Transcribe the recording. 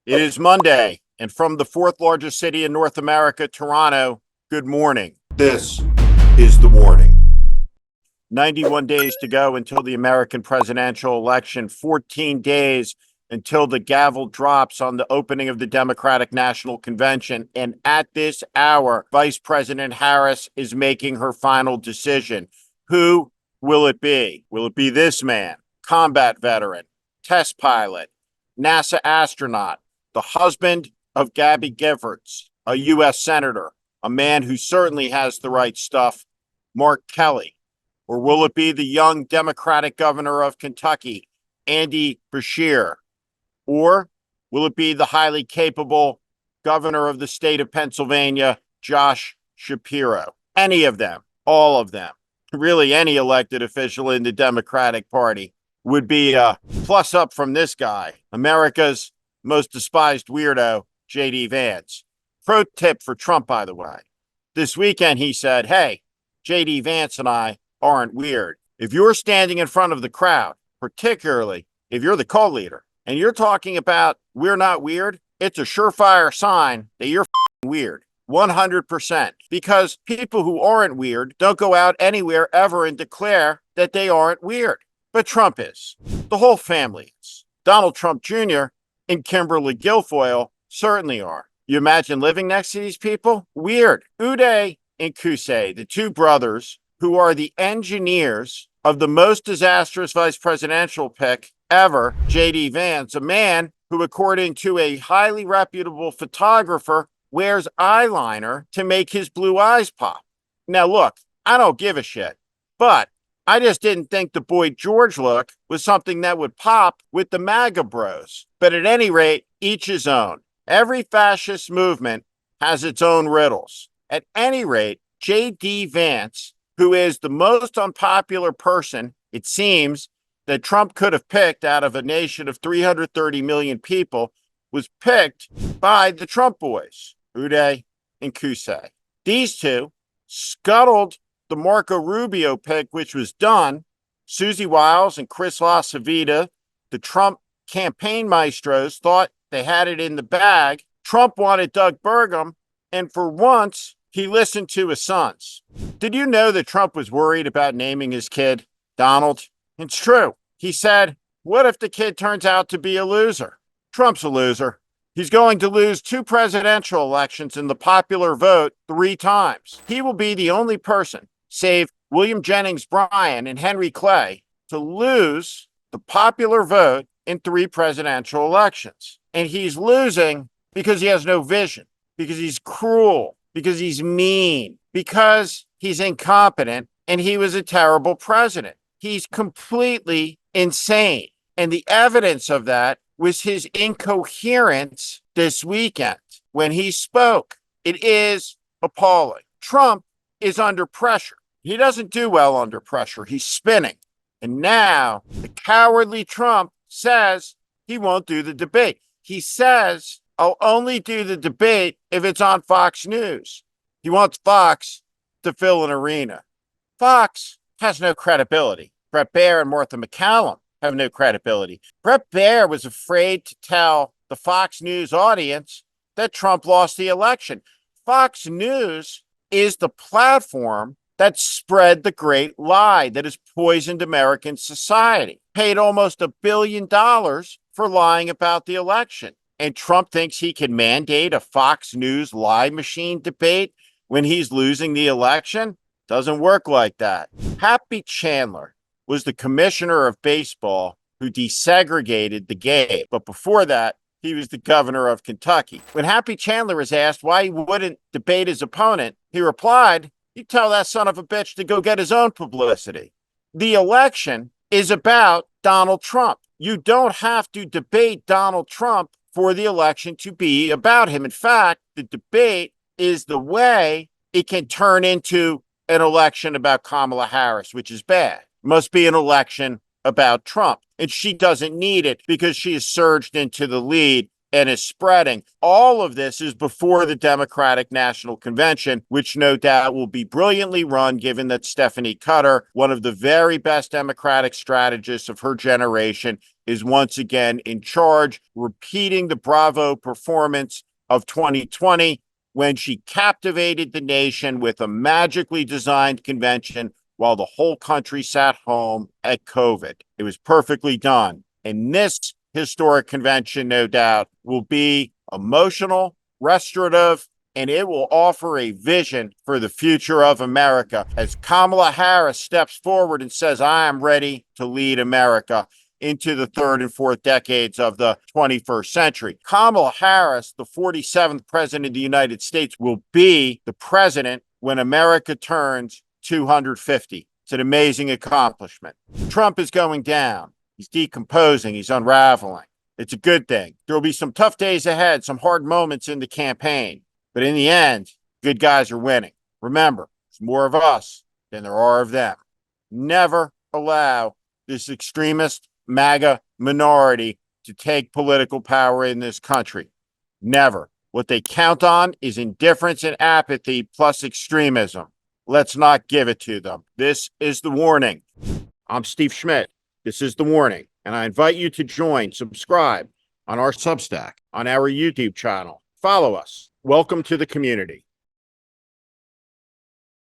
It is Monday, and from the fourth largest city in North America, Toronto, good morning. This is the warning. 91 days to go until the American presidential election, 14 days until the gavel drops on the opening of the Democratic National Convention. And at this hour, Vice President Harris is making her final decision. Who will it be? Will it be this man, combat veteran, test pilot, NASA astronaut, the husband of Gabby Giffords, a U.S. Senator, a man who certainly has the right stuff, Mark Kelly? Or will it be the young Democratic governor of Kentucky, Andy Beshear? Or will it be the highly capable governor of the state of Pennsylvania, Josh Shapiro? Any of them, all of them, really any elected official in the Democratic Party would be a plus up from this guy, America's most despised weirdo, J.D. Vance. Pro tip for Trump, by the way. This weekend, he said, hey, J.D. Vance and I aren't weird. If you're standing in front of the crowd, particularly if you're the co-leader, and you're talking about we're not weird, it's a surefire sign that you're weird. 100%. Because people who aren't weird don't go out anywhere ever and declare that they aren't weird. But Trump is. The whole family is. Donald Trump Jr. and Kimberly Guilfoyle certainly are. You imagine living next to these people? Weird. Uday and Kusei, the two brothers who are the engineers of the most disastrous vice presidential pick ever, J.D. Vance, a man who, according to a highly reputable photographer, wears eyeliner to make his blue eyes pop. Now, look, I don't give a shit, but I just didn't think the Boy George look was something that would pop with the MAGA bros. But at any rate, each his own. Every fascist movement has its own riddles. At any rate, J.D. Vance, who is the most unpopular person, it seems, that Trump could have picked out of a nation of 330 million people, was picked by the Trump boys, Uday and Kusei. These two scuttled the Marco Rubio pick, which was done. Susie Wiles and Chris LaCivita, the Trump campaign maestros, thought they had it in the bag. Trump wanted Doug Burgum, and for once, he listened to his sons. Did you know that Trump was worried about naming his kid Donald? It's true. He said, what if the kid turns out to be a loser? Trump's a loser. He's going to lose 2 presidential elections in the popular vote 3 times. He will be the only person, save William Jennings Bryan and Henry Clay, to lose the popular vote in 3 presidential elections. And he's losing because he has no vision, because he's cruel, because he's mean, because he's incompetent, and he was a terrible president. He's completely insane. And the evidence of that was his incoherence this weekend when he spoke. It is appalling. Trump is under pressure. He doesn't do well under pressure. He's spinning. And now the cowardly Trump says he won't do the debate. He says, I'll only do the debate if it's on Fox News. He wants Fox to fill an arena. Fox has no credibility. Bret Baier and Martha McCallum have no credibility. Bret Baier was afraid to tell the Fox News audience that Trump lost the election. Fox News is the platform that spread the great lie that has poisoned American society, paid almost $1 billion for lying about the election. And Trump thinks he can mandate a Fox News lie machine debate when he's losing the election? Doesn't work like that. Happy Chandler was the commissioner of baseball who desegregated the game. But before that, he was the governor of Kentucky. When Happy Chandler was asked why he wouldn't debate his opponent, he replied, you tell that son of a bitch to go get his own publicity. The election is about Donald Trump. You don't have to debate Donald Trump for the election to be about him. In fact, the debate is the way it can turn into an election about Kamala Harris, which is bad. It must be an election about Trump. And she doesn't need it because she has surged into the lead and is spreading. All of this is before the Democratic National Convention, which no doubt will be brilliantly run, given that Stephanie Cutter, one of the very best Democratic strategists of her generation, is once again in charge, repeating the bravo performance of 2020 when she captivated the nation with a magically designed convention while the whole country sat home at COVID. It was perfectly done. And this historic convention, no doubt, will be emotional, restorative, and it will offer a vision for the future of America as Kamala Harris steps forward and says, I am ready to lead America into the third and fourth decades of the 21st century. Kamala Harris, the 47th president of the United States, will be the president when America turns 250. It's an amazing accomplishment. Trump is going down. He's decomposing. He's unraveling. It's a good thing. There will be some tough days ahead, some hard moments in the campaign. But in the end, good guys are winning. Remember, there's more of us than there are of them. Never allow this extremist MAGA minority to take political power in this country. Never. What they count on is indifference and apathy plus extremism. Let's not give it to them. This is The Warning. I'm Steve Schmidt. This is The Warning. And I invite you to subscribe on our Substack, on our YouTube channel. Follow us. Welcome to the community.